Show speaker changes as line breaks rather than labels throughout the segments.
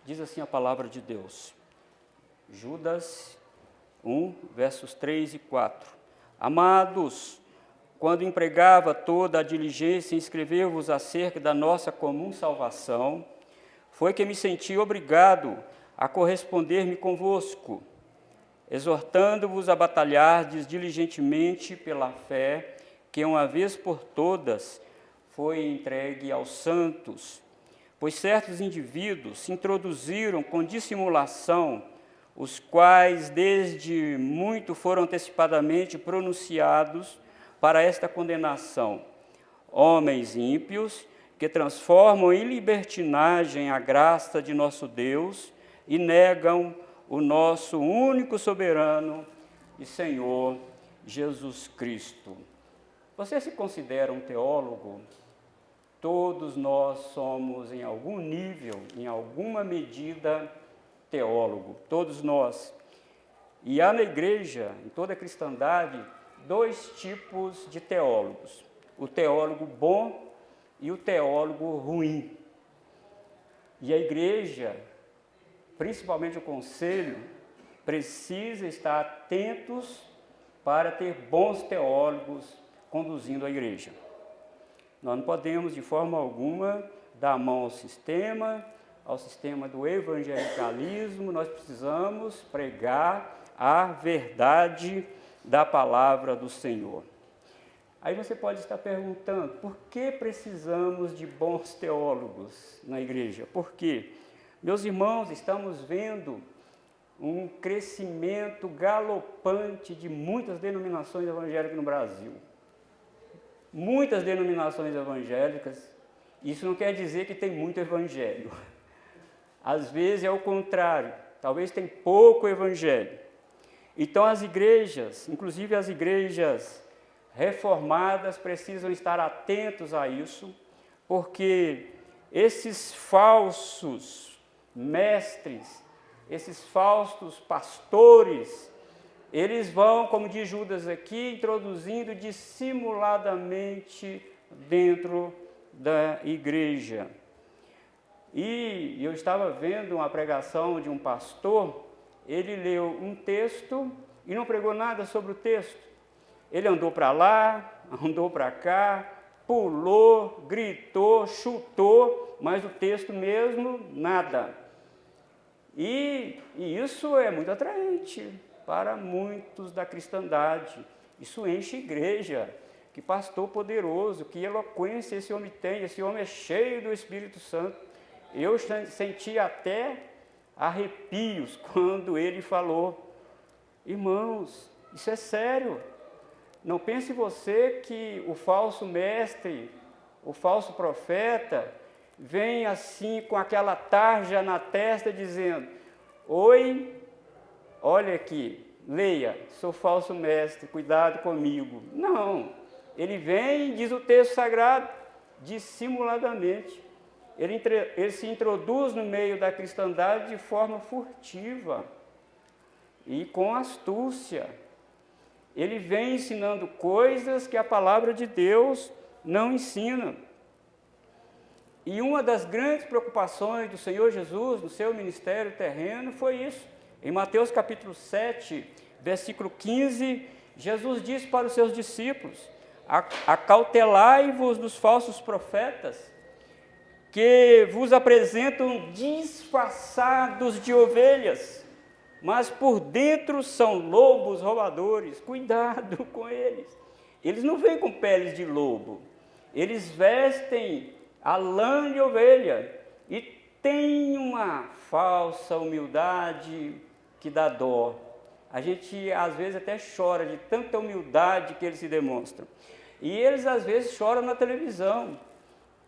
Diz assim a palavra de Deus. Judas 1, versos 3 e 4. Amados, quando empregava toda a diligência em escrever-vos acerca da nossa comum salvação, foi que me senti obrigado a corresponder-me convosco, exortando-vos a batalhardes diligentemente pela fé que uma vez por todas foi entregue aos santos, pois certos indivíduos se introduziram com dissimulação, os quais desde muito foram antecipadamente pronunciados para esta condenação, homens ímpios que transformam em libertinagem a graça de nosso Deus e negam o nosso único soberano e Senhor Jesus Cristo. Você se considera um teólogo? Todos nós somos, em algum nível, em alguma medida, teólogo. Todos nós. E há na igreja, em toda a cristandade, dois tipos de teólogos. O teólogo bom e o teólogo ruim. E a igreja, principalmente o conselho, precisa estar atentos para ter bons teólogos conduzindo a igreja. Nós não podemos, de forma alguma, dar a mão ao sistema do evangelicalismo. Nós precisamos pregar a verdade da palavra do Senhor. Aí você pode estar perguntando, por que precisamos de bons teólogos na igreja? Por quê? Meus irmãos, estamos vendo um crescimento galopante de muitas denominações evangélicas no Brasil. Muitas denominações evangélicas, isso não quer dizer que tem muito evangelho. Às vezes é o contrário, talvez tem pouco evangelho. Então as igrejas, inclusive as igrejas reformadas, precisam estar atentos a isso, porque esses falsos mestres, esses falsos pastores, eles vão, como diz Judas aqui, introduzindo dissimuladamente dentro da igreja. E eu estava vendo uma pregação de um pastor, ele leu um texto e não pregou nada sobre o texto. Ele andou para lá, andou para cá, pulou, gritou, chutou, mas o texto mesmo, nada. E isso é muito atraente para muitos da cristandade. Isso enche a igreja. Que pastor poderoso, que eloquência esse homem tem, esse homem é cheio do Espírito Santo. Eu senti até arrepios quando ele falou. Irmãos, isso é sério. Não pense você que o falso mestre, o falso profeta, vem assim com aquela tarja na testa dizendo: oi, olha aqui, leia, sou falso mestre, cuidado comigo. Não, ele vem, diz o texto sagrado, dissimuladamente. Ele se introduz no meio da cristandade de forma furtiva e com astúcia. Ele vem ensinando coisas que a palavra de Deus não ensina. E uma das grandes preocupações do Senhor Jesus no seu ministério terreno foi isso. Em Mateus capítulo 7, versículo 15, Jesus disse para os seus discípulos: acautelai-vos dos falsos profetas, que vos apresentam disfarçados de ovelhas, mas por dentro são lobos roubadores. Cuidado com eles. Eles não vêm com peles de lobo, eles vestem a lã de ovelha e têm uma falsa humildade que dá dó. A gente às vezes até chora de tanta humildade que eles se demonstram. E eles às vezes choram na televisão,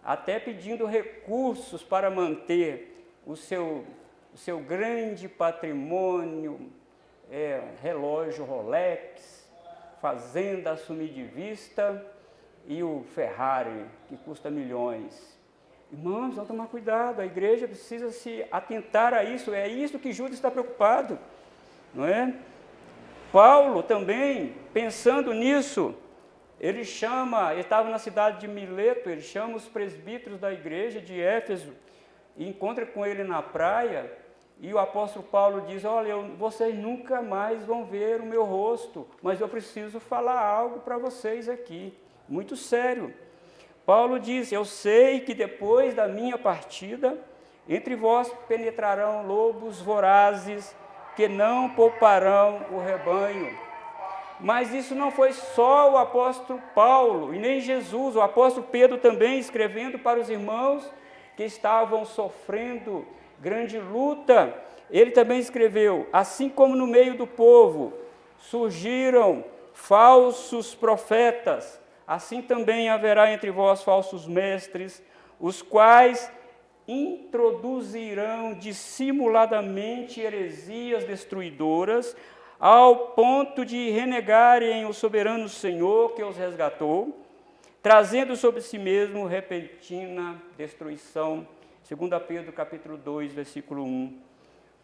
até pedindo recursos para manter o seu grande patrimônio, relógio Rolex, fazenda assumir de vista e o Ferrari, que custa milhões. Irmãos, vamos tomar cuidado, a igreja precisa se atentar a isso, é isso que Judas está preocupado, não é? Paulo também, pensando nisso, ele estava na cidade de Mileto, ele chama os presbíteros da igreja de Éfeso, e encontra com ele na praia, e o apóstolo Paulo diz, olha, vocês nunca mais vão ver o meu rosto, mas eu preciso falar algo para vocês aqui, muito sério. Paulo diz, eu sei que depois da minha partida, entre vós penetrarão lobos vorazes, que não pouparão o rebanho. Mas isso não foi só o apóstolo Paulo, e nem Jesus, o apóstolo Pedro também escrevendo para os irmãos que estavam sofrendo grande luta, ele também escreveu, assim como no meio do povo surgiram falsos profetas, assim também haverá entre vós falsos mestres, os quais introduzirão dissimuladamente heresias destruidoras, ao ponto de renegarem o soberano Senhor que os resgatou, trazendo sobre si mesmo repentina destruição. 2 Pedro capítulo 2, versículo 1.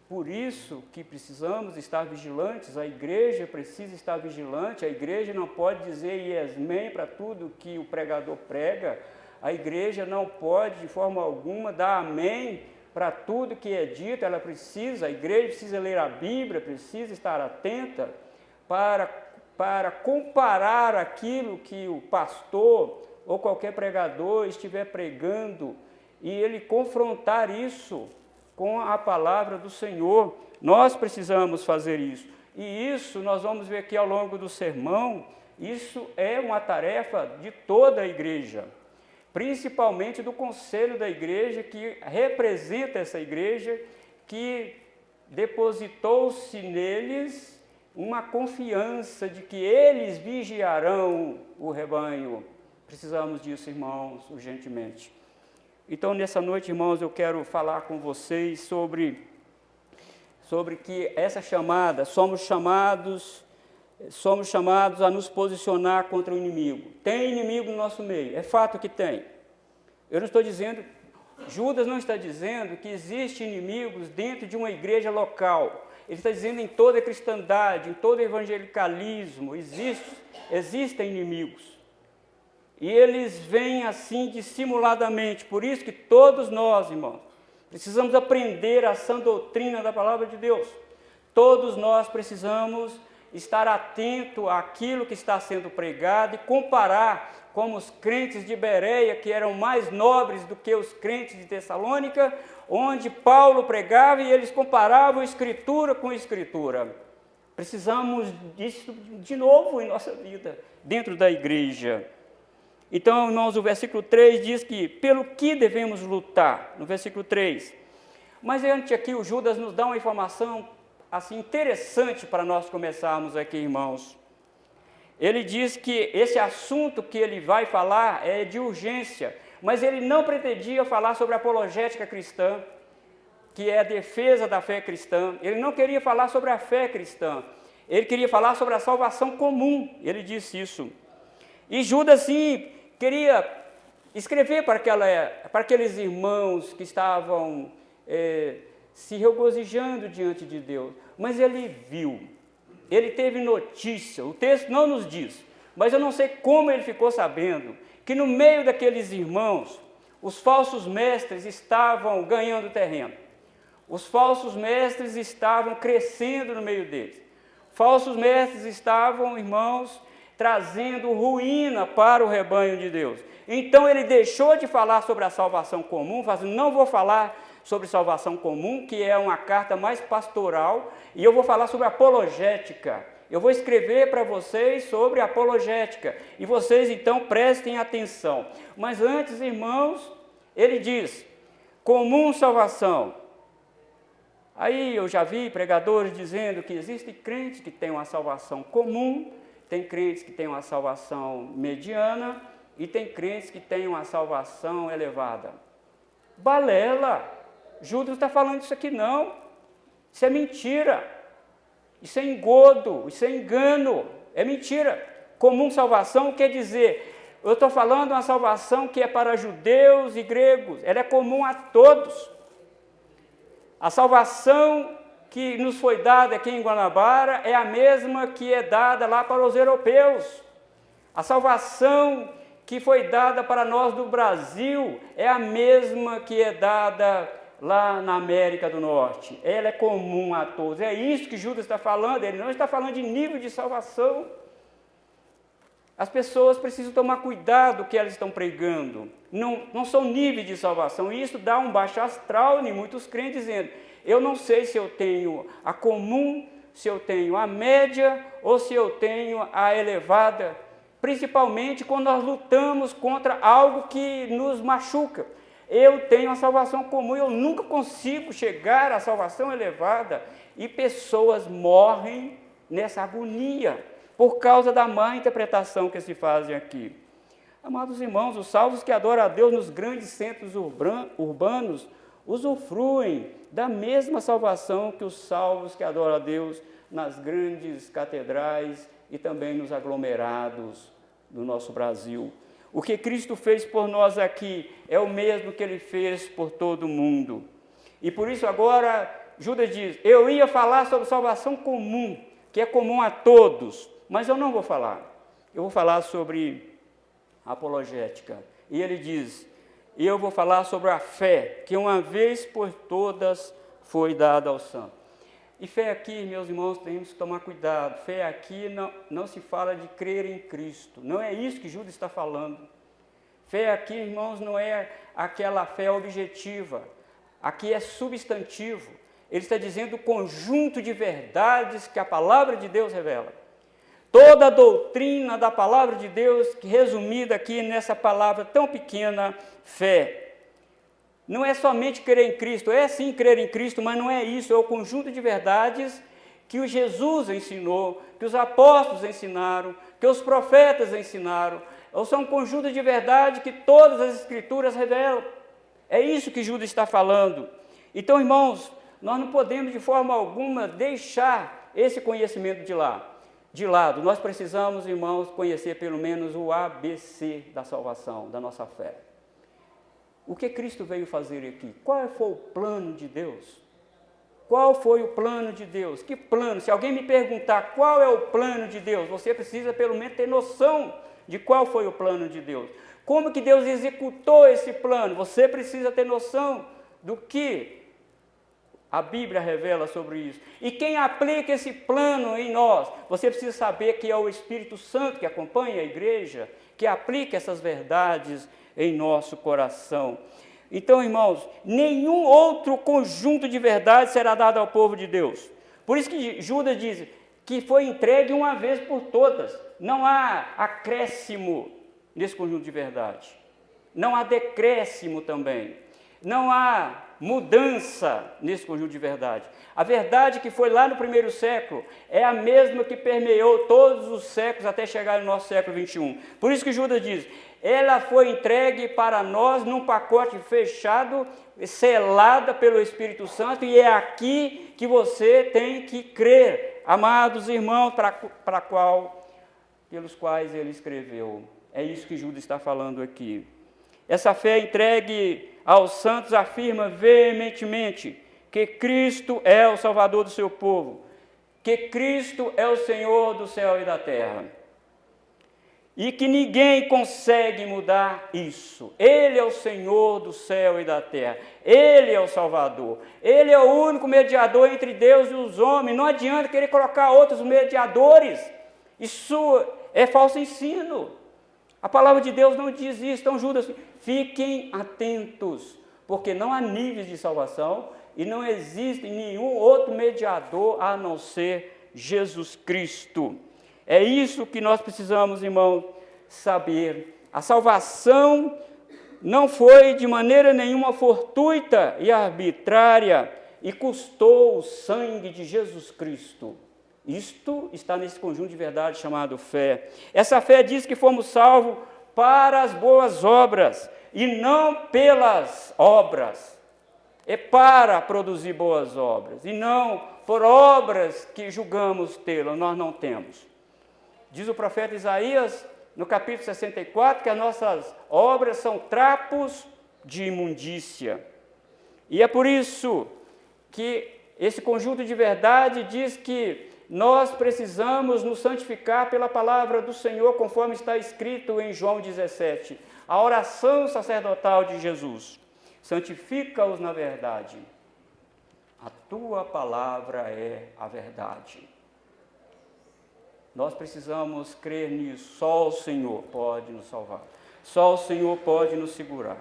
Por isso que precisamos estar vigilantes, a igreja precisa estar vigilante, a igreja não pode dizer iesmém para tudo que o pregador prega, a igreja não pode de forma alguma dar amém para tudo que é dito, a igreja precisa ler a Bíblia, precisa estar atenta para comparar aquilo que o pastor ou qualquer pregador estiver pregando e ele confrontar isso com a palavra do Senhor. Nós precisamos fazer isso. E isso nós vamos ver aqui ao longo do sermão, isso é uma tarefa de toda a igreja, principalmente do conselho da igreja, que representa essa igreja, que depositou-se neles uma confiança de que eles vigiarão o rebanho. Precisamos disso, irmãos, urgentemente. Então, nessa noite, irmãos, eu quero falar com vocês sobre que essa chamada, somos chamados a nos posicionar contra o inimigo. Tem inimigo no nosso meio, é fato que tem. Eu não estou dizendo, Judas não está dizendo que existem inimigos dentro de uma igreja local. Ele está dizendo em toda a cristandade, em todo evangelicalismo, existem inimigos. E eles vêm assim dissimuladamente. Por isso que todos nós, irmãos, precisamos aprender a sã doutrina da palavra de Deus. Todos nós precisamos estar atento àquilo que está sendo pregado e comparar como os crentes de Bereia, que eram mais nobres do que os crentes de Tessalônica, onde Paulo pregava e eles comparavam escritura com escritura. Precisamos disso de novo em nossa vida, dentro da igreja. Então, irmãos, o versículo 3 diz que, pelo que devemos lutar, no versículo 3. Mas antes aqui, o Judas nos dá uma informação assim interessante para nós começarmos aqui, irmãos. Ele diz que esse assunto que ele vai falar é de urgência, mas ele não pretendia falar sobre a apologética cristã, que é a defesa da fé cristã. Ele não queria falar sobre a fé cristã, ele queria falar sobre a salvação comum, ele disse isso. E Judas, sim, queria escrever para aqueles irmãos que estavam se regozijando diante de Deus, mas ele viu, ele teve notícia, o texto não nos diz, mas eu não sei como ele ficou sabendo, que no meio daqueles irmãos, os falsos mestres estavam ganhando terreno, os falsos mestres estavam crescendo no meio deles, falsos mestres estavam, irmãos, trazendo ruína para o rebanho de Deus. Então ele deixou de falar sobre a salvação comum, falando, não vou falar sobre salvação comum, que é uma carta mais pastoral, e eu vou falar sobre apologética. Eu vou escrever para vocês sobre apologética, e vocês então prestem atenção. Mas antes, irmãos, ele diz, comum salvação. Aí eu já vi pregadores dizendo que existem crentes que têm uma salvação comum, tem crentes que têm uma salvação mediana e tem crentes que têm uma salvação elevada. Balela! Judas não está falando isso aqui não. Isso é mentira. Isso é engodo, isso é engano. É mentira. Comum salvação quer dizer, eu estou falando uma salvação que é para judeus e gregos. Ela é comum a todos. A salvação que nos foi dada aqui em Guanabara é a mesma que é dada lá para os europeus. A salvação que foi dada para nós do Brasil é a mesma que é dada lá na América do Norte. Ela é comum a todos. É isso que Judas está falando. Ele não está falando de nível de salvação. As pessoas precisam tomar cuidado com o que elas estão pregando. Não são níveis de salvação. E isso dá um baixo astral em muitos crentes, dizendo: eu não sei se eu tenho a comum, se eu tenho a média ou se eu tenho a elevada. Principalmente quando nós lutamos contra algo que nos machuca. Eu tenho a salvação comum, eu nunca consigo chegar à salvação elevada. E pessoas morrem nessa agonia, por causa da má interpretação que se fazem aqui. Amados irmãos, os salvos que adoram a Deus nos grandes centros urbanos usufruem da mesma salvação que os salvos que adoram a Deus nas grandes catedrais e também nos aglomerados do nosso Brasil. O que Cristo fez por nós aqui é o mesmo que Ele fez por todo mundo. E por isso agora Judas diz: eu ia falar sobre salvação comum, que é comum a todos, mas eu não vou falar. Eu vou falar sobre apologética. E ele diz: eu vou falar sobre a fé, que uma vez por todas foi dada aos santos. E fé aqui, meus irmãos, temos que tomar cuidado. Fé aqui não se fala de crer em Cristo. Não é isso que Judas está falando. Fé aqui, irmãos, não é aquela fé objetiva. Aqui é substantivo. Ele está dizendo o conjunto de verdades que a palavra de Deus revela. Toda a doutrina da palavra de Deus, resumida aqui nessa palavra tão pequena, fé. Não é somente crer em Cristo, é sim crer em Cristo, mas não é isso, é o conjunto de verdades que o Jesus ensinou, que os apóstolos ensinaram, que os profetas ensinaram. Ou são um conjunto de verdade que todas as Escrituras revelam. É isso que Judas está falando. Então, irmãos, nós não podemos de forma alguma deixar esse conhecimento de lado. Nós precisamos, irmãos, conhecer pelo menos o ABC da salvação, da nossa fé. O que Cristo veio fazer aqui? Qual foi o plano de Deus? Qual foi o plano de Deus? Que plano? Se alguém me perguntar qual é o plano de Deus, você precisa pelo menos ter noção de qual foi o plano de Deus. Como que Deus executou esse plano? Você precisa ter noção do que a Bíblia revela sobre isso. E quem aplica esse plano em nós? Você precisa saber que é o Espírito Santo que acompanha a igreja, que aplica essas verdades em nosso coração. Então, irmãos, nenhum outro conjunto de verdades será dado ao povo de Deus. Por isso que Judas diz que foi entregue uma vez por todas. Não há acréscimo nesse conjunto de verdade. Não há decréscimo também. Não há mudança nesse conjunto de verdade. A verdade que foi lá no primeiro século é a mesma que permeou todos os séculos até chegar no nosso século 21. Por isso que Judas diz: ela foi entregue para nós num pacote fechado, selada pelo Espírito Santo, e é aqui que você tem que crer, amados irmãos, pelos quais ele escreveu. É isso que Judas está falando aqui. Essa fé entregue aos santos afirma veementemente que Cristo é o Salvador do seu povo, que Cristo é o Senhor do céu e da terra, e que ninguém consegue mudar isso. Ele é o Senhor do céu e da terra, Ele é o Salvador, Ele é o único mediador entre Deus e os homens. Não adianta querer colocar outros mediadores, isso é falso ensino. A palavra de Deus não diz isso. Então Judas, fiquem atentos, porque não há níveis de salvação e não existe nenhum outro mediador a não ser Jesus Cristo. É isso que nós precisamos, irmãos, saber. A salvação não foi de maneira nenhuma fortuita e arbitrária e custou o sangue de Jesus Cristo. Isto está nesse conjunto de verdade chamado fé. Essa fé diz que fomos salvos para as boas obras e não pelas obras. É para produzir boas obras e não por obras que julgamos tê-las, nós não temos. Diz o profeta Isaías, no capítulo 64, que as nossas obras são trapos de imundícia. E é por isso que esse conjunto de verdade diz que nós precisamos nos santificar pela palavra do Senhor, conforme está escrito em João 17, a oração sacerdotal de Jesus. santifica-os na verdade. A tua palavra é a verdade. Nós precisamos crer nisso. Só o Senhor pode nos salvar. Só o Senhor pode nos segurar.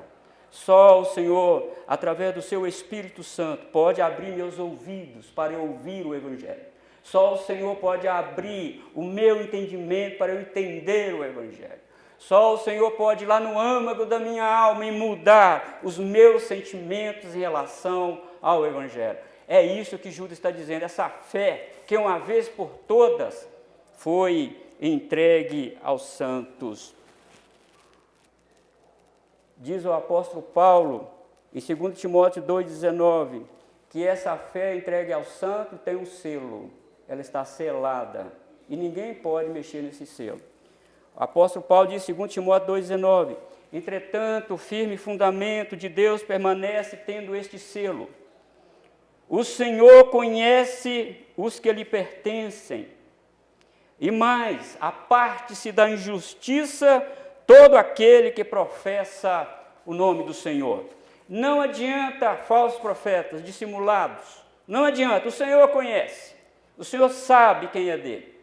Só o Senhor, através do seu Espírito Santo, pode abrir meus ouvidos para eu ouvir o Evangelho. Só o Senhor pode abrir o meu entendimento para eu entender o Evangelho. Só o Senhor pode ir lá no âmago da minha alma e mudar os meus sentimentos em relação ao Evangelho. É isso que Judas está dizendo, essa fé que uma vez por todas foi entregue aos santos. Diz o apóstolo Paulo, em 2 Timóteo 2,19, que essa fé entregue ao santo tem um selo, ela está selada, e ninguém pode mexer nesse selo. O apóstolo Paulo diz em 2 Timóteo 2,19, entretanto, o firme fundamento de Deus permanece tendo este selo. O Senhor conhece os que lhe pertencem, e mais, aparte-se da injustiça todo aquele que professa o nome do Senhor. Não adianta falsos profetas dissimulados, não adianta, o Senhor conhece, o Senhor sabe quem é dele,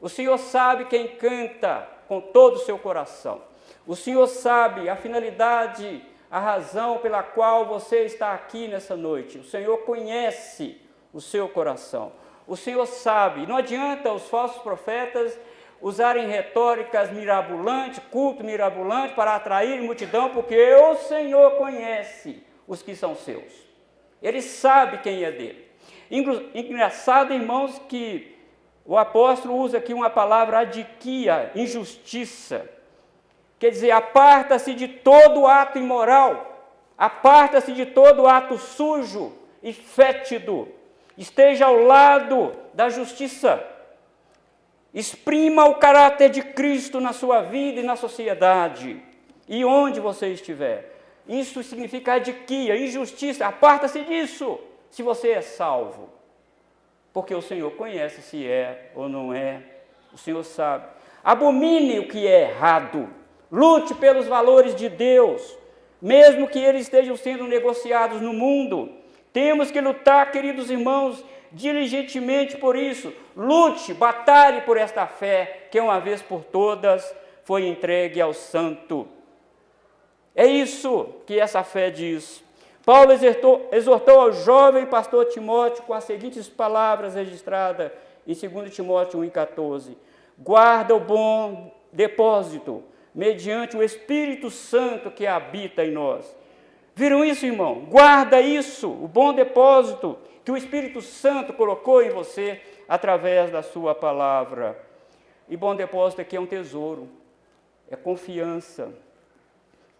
o Senhor sabe quem canta com todo o seu coração, o Senhor sabe a finalidade, a razão pela qual você está aqui nessa noite, o Senhor conhece o seu coração, o Senhor sabe, não adianta os falsos profetas usarem retóricas mirabolantes, culto mirabolante para atrair multidão, porque o Senhor conhece os que são seus. Ele sabe quem é dele. Engraçado, irmãos, que o apóstolo usa aqui uma palavra adiquia, injustiça. Quer dizer, aparta-se de todo ato imoral, aparta-se de todo ato sujo e fétido, esteja ao lado da justiça. Exprima o caráter de Cristo na sua vida e na sociedade, e onde você estiver. Isso significa adiquia, injustiça, aparta-se disso, se você é salvo. Porque o Senhor conhece se é ou não é, o Senhor sabe. Abomine o que é errado, lute pelos valores de Deus, mesmo que eles estejam sendo negociados no mundo. Temos que lutar, queridos irmãos, diligentemente por isso. Lute, batalhe por esta fé que uma vez por todas foi entregue ao santo. É isso que essa fé diz. Paulo exortou ao jovem pastor Timóteo com as seguintes palavras registradas em 2 Timóteo 1,14. Guarda o bom depósito, mediante o Espírito Santo que habita em nós. Viram isso, irmão? Guarda isso, o bom depósito que o Espírito Santo colocou em você através da sua palavra. E bom depósito aqui é um tesouro, é confiança.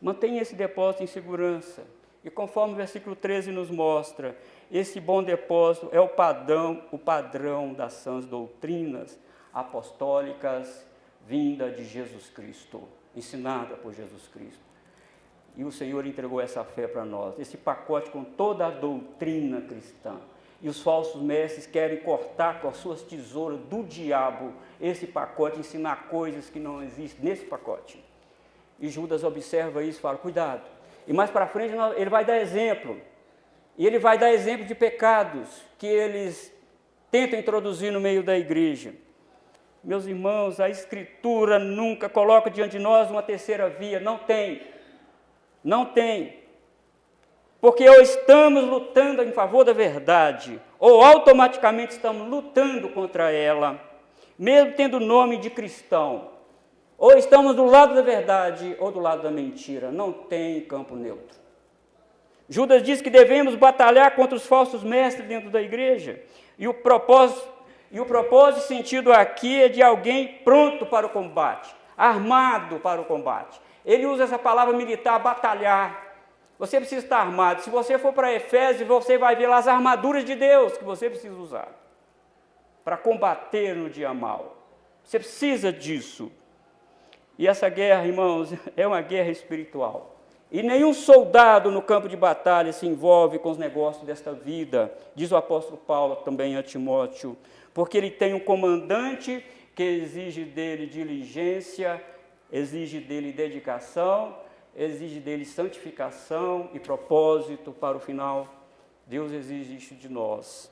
Mantenha esse depósito em segurança. E conforme o versículo 13 nos mostra, esse bom depósito é o padrão das sãs doutrinas apostólicas vinda de Jesus Cristo, ensinada por Jesus Cristo. E o Senhor entregou essa fé para nós, esse pacote com toda a doutrina cristã. E os falsos mestres querem cortar com as suas tesouras do diabo esse pacote, ensinar coisas que não existem nesse pacote. E Judas observa isso e fala, cuidado. E mais para frente ele vai dar exemplo. E ele vai dar exemplo de pecados que eles tentam introduzir no meio da igreja. Meus irmãos, a Escritura nunca coloca diante de nós uma terceira via, não tem. Não tem. Porque ou estamos lutando em favor da verdade, ou automaticamente estamos lutando contra ela, mesmo tendo o nome de cristão. Ou estamos do lado da verdade, ou do lado da mentira. Não tem campo neutro. Judas diz que devemos batalhar contra os falsos mestres dentro da igreja. E o propósito sentido aqui é de alguém pronto para o combate, armado para o combate. Ele usa essa palavra militar, batalhar. Você precisa estar armado. Se você for para Efésios, você vai ver lá as armaduras de Deus que você precisa usar para combater no dia mau. Você precisa disso. E essa guerra, irmãos, é uma guerra espiritual. E nenhum soldado no campo de batalha se envolve com os negócios desta vida, diz o apóstolo Paulo também a Timóteo, porque ele tem um comandante que exige dele diligência, exige dele dedicação, exige dele santificação e propósito para o final. Deus exige isso de nós.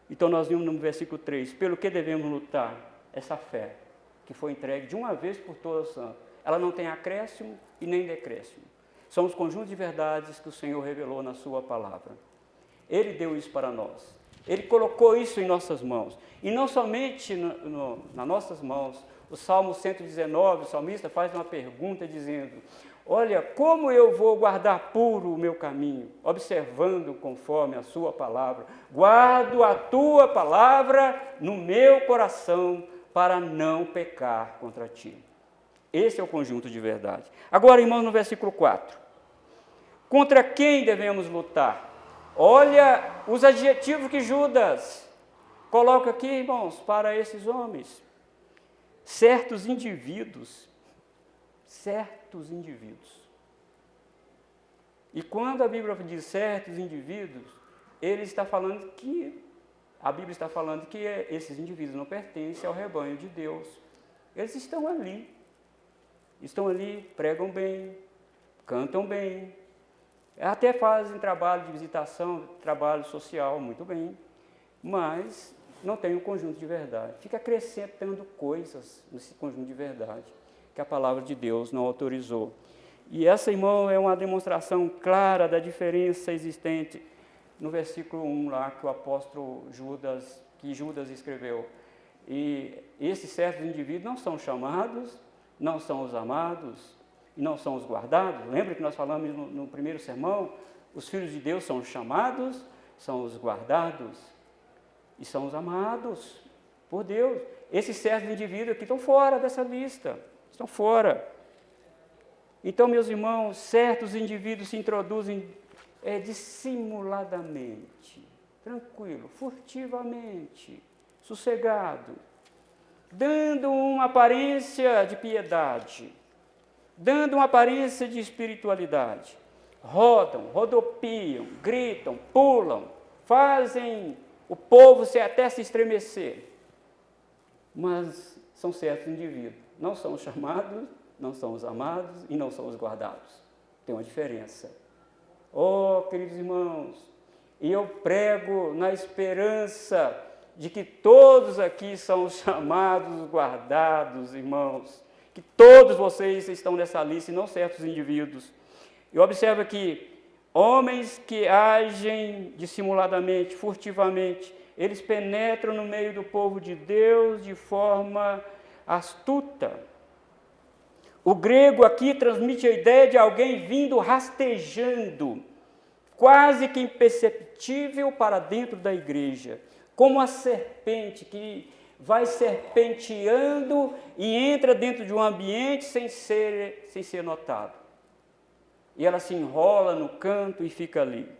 Então nós vimos no versículo 3, pelo que devemos lutar? Essa fé, que foi entregue de uma vez por todas. Ela não tem acréscimo e nem decréscimo. São os conjuntos de verdades que o Senhor revelou na sua palavra. Ele deu isso para nós. Ele colocou isso em nossas mãos. E não somente nas nossas mãos. O Salmo 119, o salmista faz uma pergunta dizendo, olha, como eu vou guardar puro o meu caminho, observando conforme a sua palavra. Guardo a tua palavra no meu coração para não pecar contra ti. Esse é o conjunto de verdade. Agora, irmãos, no versículo 4. Contra quem devemos lutar? Olha os adjetivos que Judas coloca aqui, irmãos, para esses homens. Certos indivíduos. E quando a Bíblia diz certos indivíduos, ele está falando que, a Bíblia está falando que esses indivíduos não pertencem ao rebanho de Deus. Eles estão ali, pregam bem, cantam bem, até fazem trabalho de visitação, trabalho social, muito bem, mas não tem um conjunto de verdade. Fica acrescentando coisas nesse conjunto de verdade, que a palavra de Deus não autorizou. E essa, irmão, é uma demonstração clara da diferença existente no versículo 1 lá, que o apóstolo Judas escreveu. E esses certos indivíduos não são chamados, não são os amados, e não são os guardados. Lembra que nós falamos no primeiro sermão? Os filhos de Deus são os chamados, são os guardados e são os amados por Deus. Esses certos indivíduos aqui estão fora dessa lista, estão fora. Então, meus irmãos, certos indivíduos se introduzem dissimuladamente, tranquilo, furtivamente, sossegado, dando uma aparência de piedade, dando uma aparência de espiritualidade. Rodopiam, gritam, pulam, fazem o povo até se estremecer. Mas são certos indivíduos, não são os chamados, não são os amados e não são os guardados. Tem uma diferença. Oh, queridos irmãos, e eu prego na esperança de que todos aqui são os chamados, guardados, irmãos, que todos vocês estão nessa lista e não certos indivíduos. E observa aqui, homens que agem dissimuladamente, furtivamente, eles penetram no meio do povo de Deus de forma astuta. O grego aqui transmite a ideia de alguém vindo rastejando, quase que imperceptível para dentro da igreja, como a serpente que vai serpenteando e entra dentro de um ambiente sem ser notado. E ela se enrola no canto e fica ali.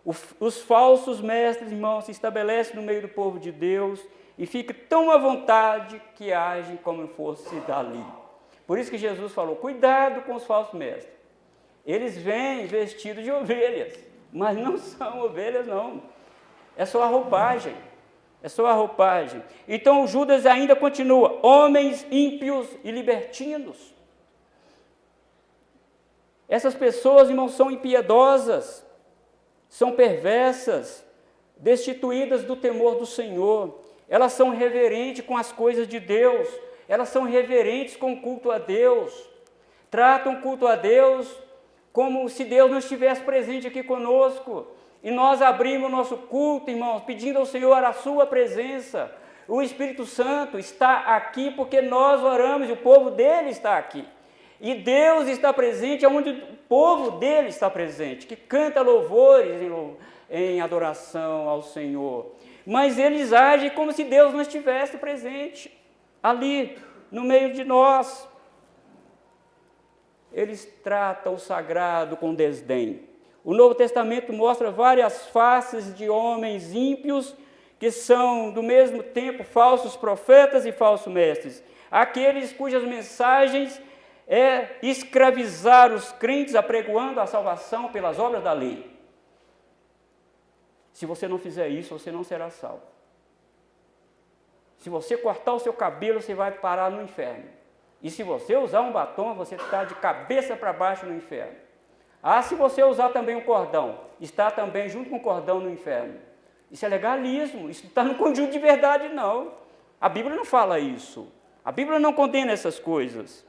Os falsos mestres, irmãos, se estabelecem no meio do povo de Deus e ficam tão à vontade que agem como fosse dali. Por isso que Jesus falou, cuidado com os falsos mestres. Eles vêm vestidos de ovelhas, mas não são ovelhas, não. É só a roupagem. É só a roupagem. Então Judas ainda continua, homens ímpios e libertinos. Essas pessoas, irmãos, são impiedosas, são perversas, destituídas do temor do Senhor. Elas são irreverentes com as coisas de Deus, elas são irreverentes com o culto a Deus. Tratam o culto a Deus como se Deus não estivesse presente aqui conosco. E nós abrimos o nosso culto, irmãos, pedindo ao Senhor a sua presença. O Espírito Santo está aqui porque nós oramos e o povo dele está aqui. E Deus está presente onde o povo dele está presente, que canta louvores em adoração ao Senhor. Mas eles agem como se Deus não estivesse presente ali, no meio de nós. Eles tratam o sagrado com desdém. O Novo Testamento mostra várias faces de homens ímpios que são, do mesmo tempo, falsos profetas e falsos mestres. Aqueles cujas mensagens é escravizar os crentes apregoando a salvação pelas obras da lei. Se você não fizer isso, você não será salvo. Se você cortar o seu cabelo, você vai parar no inferno. E se você usar um batom, você está de cabeça para baixo no inferno. Ah, se você usar também um cordão, está também junto com o cordão no inferno. Isso é legalismo, isso não está no conjunto de verdade, não. A Bíblia não fala isso. A Bíblia não condena essas coisas.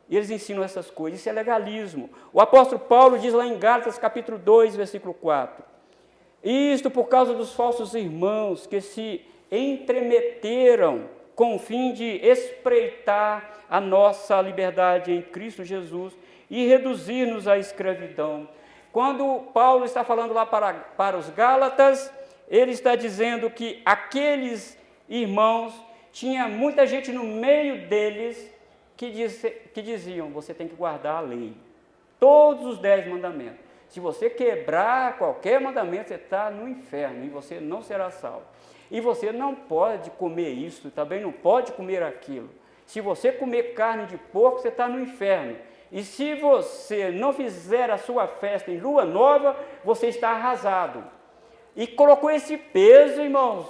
E eles ensinam essas coisas, isso é legalismo. O apóstolo Paulo diz lá em Gálatas capítulo 2, versículo 4. Isto por causa dos falsos irmãos que se entremeteram com o fim de espreitar a nossa liberdade em Cristo Jesus e reduzir-nos à escravidão. Quando Paulo está falando lá para os Gálatas, ele está dizendo que aqueles irmãos, tinha muita gente no meio deles que diziam, você tem que guardar a lei, todos os 10 mandamentos. Se você quebrar qualquer mandamento, você está no inferno e você não será salvo. E você não pode comer isso, também não pode comer aquilo. Se você comer carne de porco, você está no inferno. E se você não fizer a sua festa em lua nova, você está arrasado. E colocou esse peso, irmãos,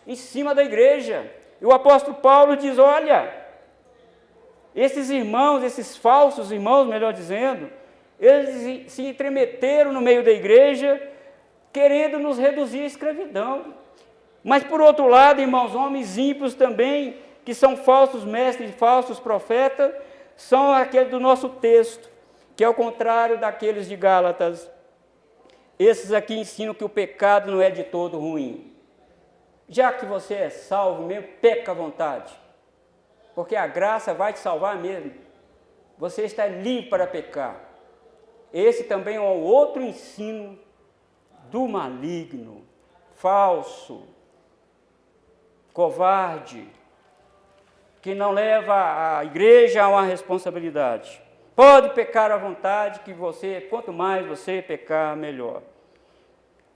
em cima da igreja. E o apóstolo Paulo diz, olha, esses irmãos, esses falsos irmãos, melhor dizendo, eles se entremeteram no meio da igreja, querendo nos reduzir à escravidão. Mas, por outro lado, irmãos, homens ímpios também, que são falsos mestres e falsos profetas, são aqueles do nosso texto, que é o contrário daqueles de Gálatas. Esses aqui ensinam que o pecado não é de todo ruim. Já que você é salvo mesmo, peca à vontade, porque a graça vai te salvar mesmo. Você está livre para pecar. Esse também é um outro ensino do maligno, falso, covarde, que não leva a igreja a uma responsabilidade. Pode pecar à vontade, que você, quanto mais você pecar, melhor.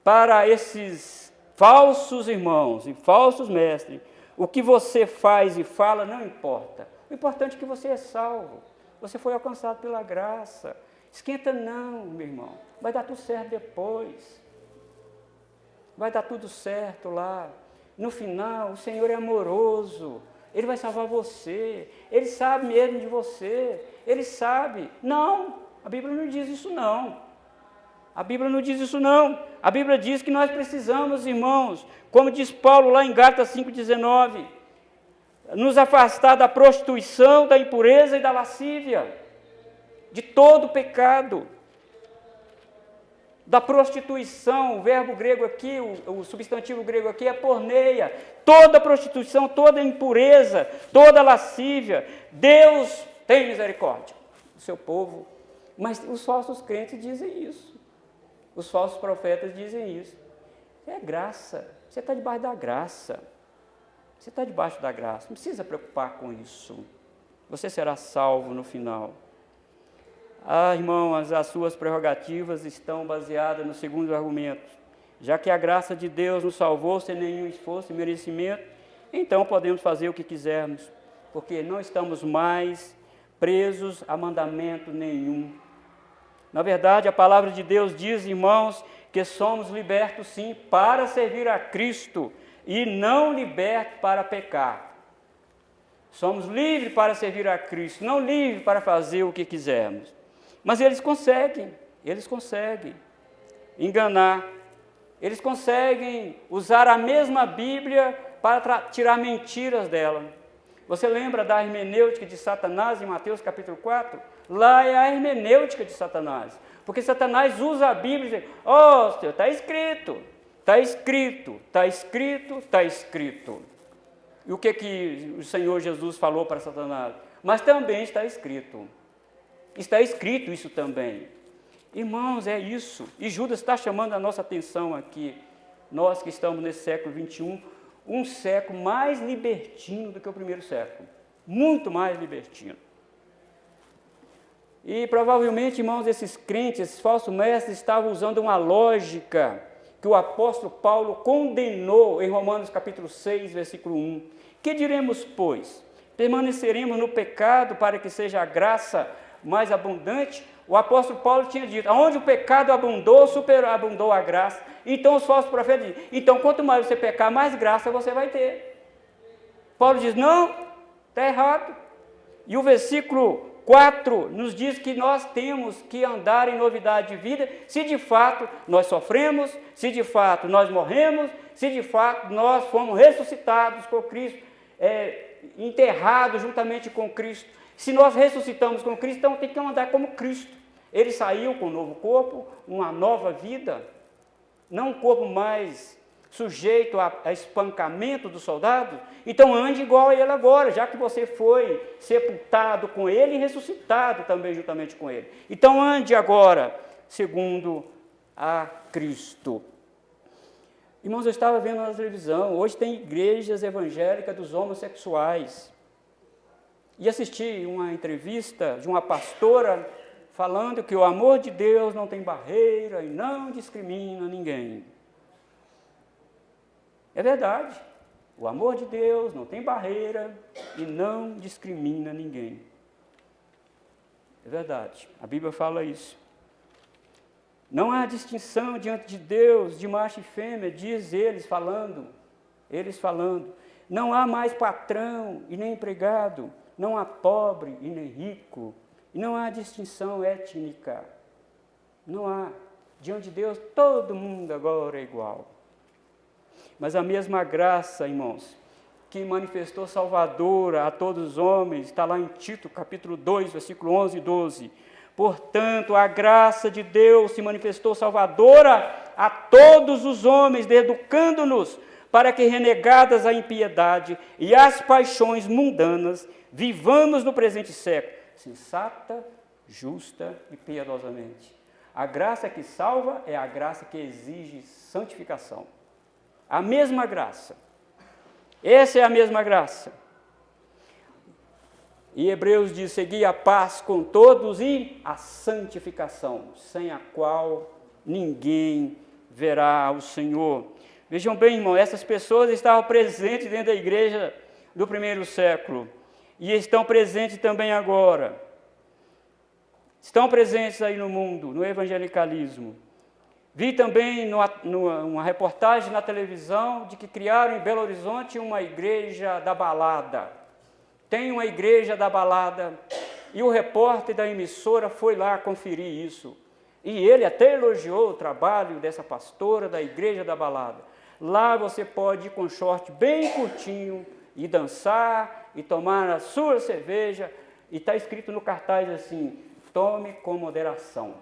Para esses falsos irmãos e falsos mestres, o que você faz e fala não importa. O importante é que você é salvo. Você foi alcançado pela graça. Esquenta não, meu irmão. Vai dar tudo certo depois. Vai dar tudo certo lá. No final, o Senhor é amoroso. Ele vai salvar você. Ele sabe mesmo de você. Ele sabe. Não, a Bíblia não diz isso não. A Bíblia não diz isso não. A Bíblia diz que nós precisamos, irmãos, como diz Paulo lá em Gálatas 5,19, nos afastar da prostituição, da impureza e da lascívia, de todo pecado. Da prostituição, o verbo grego aqui, o substantivo grego aqui é porneia. Toda prostituição, toda impureza, toda lascívia, Deus tem misericórdia do seu povo. Mas os falsos crentes dizem isso. Os falsos profetas dizem isso. É graça. Você está debaixo da graça. Você está debaixo da graça. Não precisa preocupar com isso. Você será salvo no final. Ah, irmãos, as suas prerrogativas estão baseadas no segundo argumento. Já que a graça de Deus nos salvou sem nenhum esforço e merecimento, então podemos fazer o que quisermos, porque não estamos mais presos a mandamento nenhum. Na verdade, a palavra de Deus diz, irmãos, que somos libertos sim para servir a Cristo e não libertos para pecar. Somos livres para servir a Cristo, não livres para fazer o que quisermos. Mas eles conseguem enganar, eles conseguem usar a mesma Bíblia para tirar mentiras dela. Você lembra da hermenêutica de Satanás em Mateus capítulo 4? Lá é a hermenêutica de Satanás, porque Satanás usa a Bíblia e diz, Senhor, está escrito, está escrito, está escrito, está escrito. E o que o Senhor Jesus falou para Satanás? Mas também está escrito. Está escrito isso também. Irmãos, é isso. E Judas está chamando a nossa atenção aqui. Nós que estamos nesse século 21, um século mais libertino do que o primeiro século. Muito mais libertino. E provavelmente, irmãos, esses crentes, esses falsos mestres, estavam usando uma lógica que o apóstolo Paulo condenou em Romanos capítulo 6, versículo 1. Que diremos, pois? Permaneceremos no pecado para que seja a graça mais abundante? O apóstolo Paulo tinha dito, aonde o pecado abundou, superabundou a graça. Então os falsos profetas dizem, então quanto mais você pecar, mais graça você vai ter. Paulo diz, não, está errado. E o versículo 4 nos diz que nós temos que andar em novidade de vida, se de fato nós sofremos, se de fato nós morremos, se de fato nós fomos ressuscitados com Cristo, enterrados juntamente com Cristo. Se nós ressuscitamos com Cristo, então tem que andar como Cristo. Ele saiu com um novo corpo, uma nova vida, não um corpo mais sujeito a espancamento do soldado. Então ande igual a ele agora, já que você foi sepultado com ele e ressuscitado também juntamente com ele. Então ande agora segundo a Cristo. Irmãos, eu estava vendo na televisão, hoje tem igrejas evangélicas dos homossexuais. E assisti uma entrevista de uma pastora falando que o amor de Deus não tem barreira e não discrimina ninguém. É verdade, o amor de Deus não tem barreira e não discrimina ninguém. É verdade, a Bíblia fala isso. Não há distinção diante de Deus de macho e fêmea, diz eles falando. Não há mais patrão e nem empregado, não há pobre e nem rico, e não há distinção étnica. Não há. Diante de Deus, todo mundo agora é igual. Mas a mesma graça, irmãos, que manifestou salvadora a todos os homens, está lá em Tito, capítulo 2, versículo 11 e 12. Portanto, a graça de Deus se manifestou salvadora a todos os homens, educando-nos para que, renegadas a impiedade e as paixões mundanas, vivamos no presente século, sensata, justa e piedosamente. A graça que salva é a graça que exige santificação. A mesma graça. Essa é a mesma graça. E Hebreus diz, segui a paz com todos e a santificação, sem a qual ninguém verá o Senhor. Vejam bem, irmão, essas pessoas estavam presentes dentro da igreja do primeiro século e estão presentes também agora. Estão presentes aí no mundo, no evangelicalismo. Vi também uma reportagem na televisão de que criaram em Belo Horizonte uma igreja da balada. Tem uma igreja da balada e o repórter da emissora foi lá conferir isso. E ele até elogiou o trabalho dessa pastora da igreja da balada. Lá você pode ir com short bem curtinho e dançar e tomar a sua cerveja. E está escrito no cartaz assim, tome com moderação.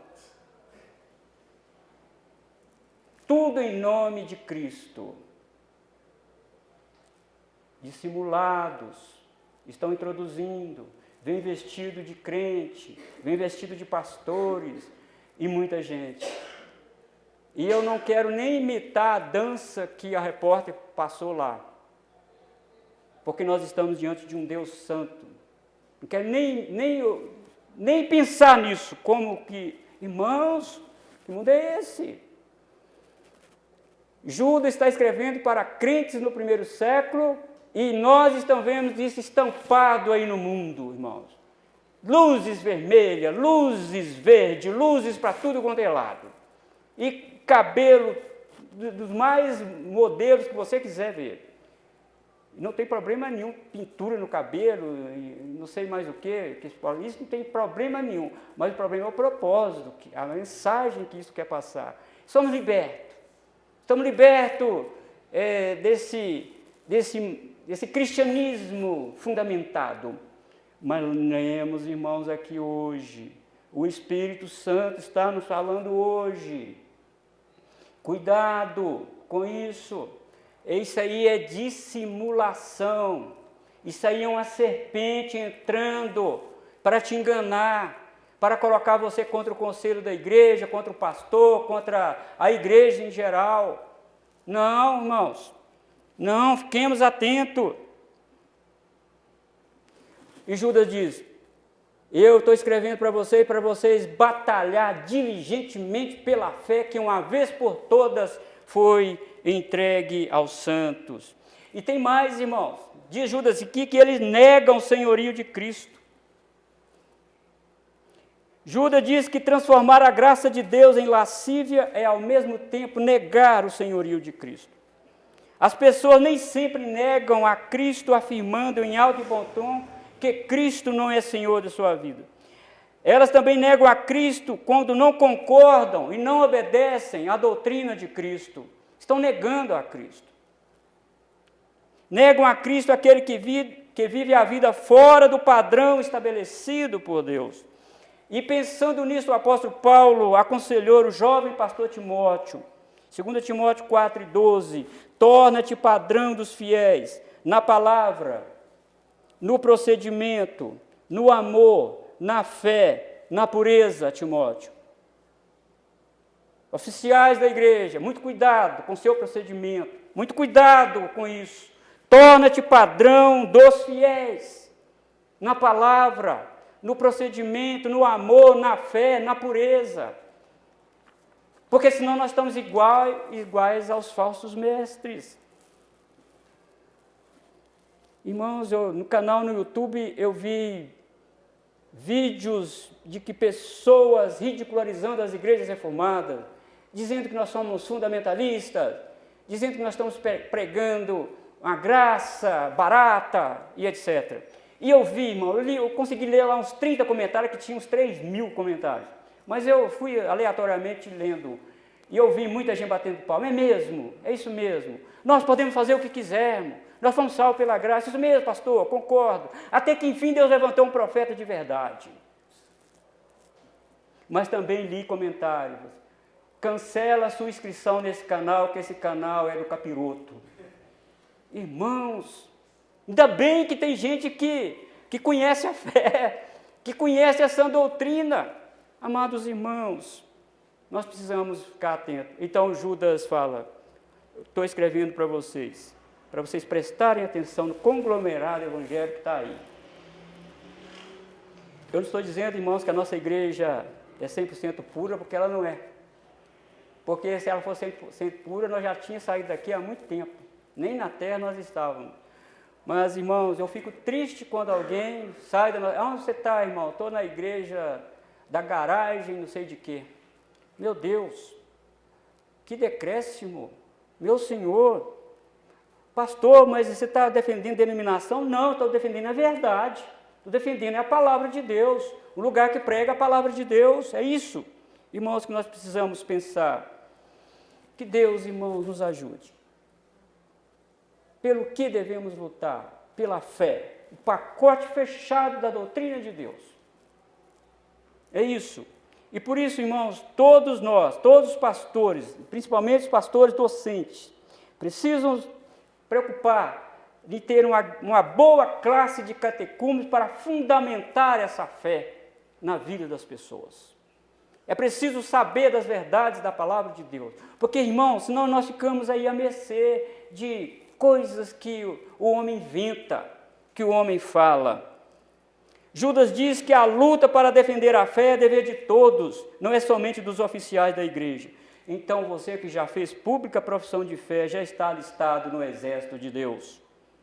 Tudo em nome de Cristo. Dissimulados, estão introduzindo, vem vestido de crente, vem vestido de pastores e muita gente. E eu não quero nem imitar a dança que a repórter passou lá, porque nós estamos diante de um Deus santo. Não quero nem pensar nisso, como que, irmãos, que mundo é esse? Judas está escrevendo para crentes no primeiro século e nós estamos vendo isso estampado aí no mundo, irmãos. Luzes vermelhas, luzes verdes, luzes para tudo quanto é lado. E cabelo dos mais modelos que você quiser ver. Não tem problema nenhum, pintura no cabelo, não sei mais o que, isso não tem problema nenhum. Mas o problema é o propósito, a mensagem que isso quer passar. Somos libertos. Estamos libertos desse cristianismo fundamentado. Mas lemos, irmãos, aqui hoje, o Espírito Santo está nos falando hoje. Cuidado com isso. Isso aí é dissimulação. Isso aí é uma serpente entrando para te enganar, para colocar você contra o conselho da igreja, contra o pastor, contra a igreja em geral. Não, irmãos, não, fiquemos atentos. E Judas diz, eu estou escrevendo para vocês batalhar diligentemente pela fé que uma vez por todas foi entregue aos santos. E tem mais, irmãos, diz Judas aqui que eles negam o senhorio de Cristo. Judas diz que transformar a graça de Deus em lascívia é ao mesmo tempo negar o senhorio de Cristo. As pessoas nem sempre negam a Cristo afirmando em alto e bom tom que Cristo não é Senhor de sua vida. Elas também negam a Cristo quando não concordam e não obedecem à doutrina de Cristo. Estão negando a Cristo. Negam a Cristo aquele que vive a vida fora do padrão estabelecido por Deus. E pensando nisso, o apóstolo Paulo aconselhou o jovem pastor Timóteo, 2 Timóteo 4:12, torna-te padrão dos fiéis, na palavra, no procedimento, no amor, na fé, na pureza, Timóteo. Oficiais da igreja, muito cuidado com o seu procedimento, muito cuidado com isso. Torna-te padrão dos fiéis, na palavra, no procedimento, no amor, na fé, na pureza. Porque senão nós estamos iguais aos falsos mestres. Irmãos, no canal no YouTube eu vi vídeos de que pessoas ridicularizando as igrejas reformadas, dizendo que nós somos fundamentalistas, dizendo que nós estamos pregando uma graça barata e etc. E eu vi, irmão, eu consegui ler lá uns 30 comentários, que tinha uns 3.000 comentários. Mas eu fui aleatoriamente lendo, e eu vi muita gente batendo palma. É mesmo, é isso mesmo. Nós podemos fazer o que quisermos, nós fomos salvos pela graça. Isso mesmo, pastor, concordo. Até que, enfim, Deus levantou um profeta de verdade. Mas também li comentários. Cancela a sua inscrição nesse canal, que esse canal é do capiroto. Irmãos, ainda bem que tem gente que conhece a fé, que conhece essa doutrina. Amados irmãos, nós precisamos ficar atentos. Então Judas fala, estou escrevendo para vocês prestarem atenção no conglomerado evangélico que está aí. Eu não estou dizendo, irmãos, que a nossa igreja é 100% pura, porque ela não é. Porque se ela fosse 100% pura, nós já tínhamos saído daqui há muito tempo. Nem na terra nós estávamos. Mas, irmãos, eu fico triste quando alguém sai da nossa... Onde você está, irmão? Estou na igreja da garagem, não sei de quê. Meu Deus, que decréscimo. Meu Senhor, pastor, mas você está defendendo denominação? Não, estou defendendo a verdade. Estou defendendo a palavra de Deus. O lugar que prega a palavra de Deus. É isso, irmãos, que nós precisamos pensar. Que Deus, irmãos, nos ajude. Pelo que devemos lutar? Pela fé. O pacote fechado da doutrina de Deus. É isso. E por isso, irmãos, todos nós, todos os pastores, principalmente os pastores docentes, precisam preocupar de ter uma boa classe de catecúmenos para fundamentar essa fé na vida das pessoas. É preciso saber das verdades da palavra de Deus. Porque, irmãos, senão nós ficamos aí à mercê de coisas que o homem inventa, que o homem fala. Judas diz que a luta para defender a fé é dever de todos, não é somente dos oficiais da igreja. Então você que já fez pública profissão de fé, já está alistado no exército de Deus.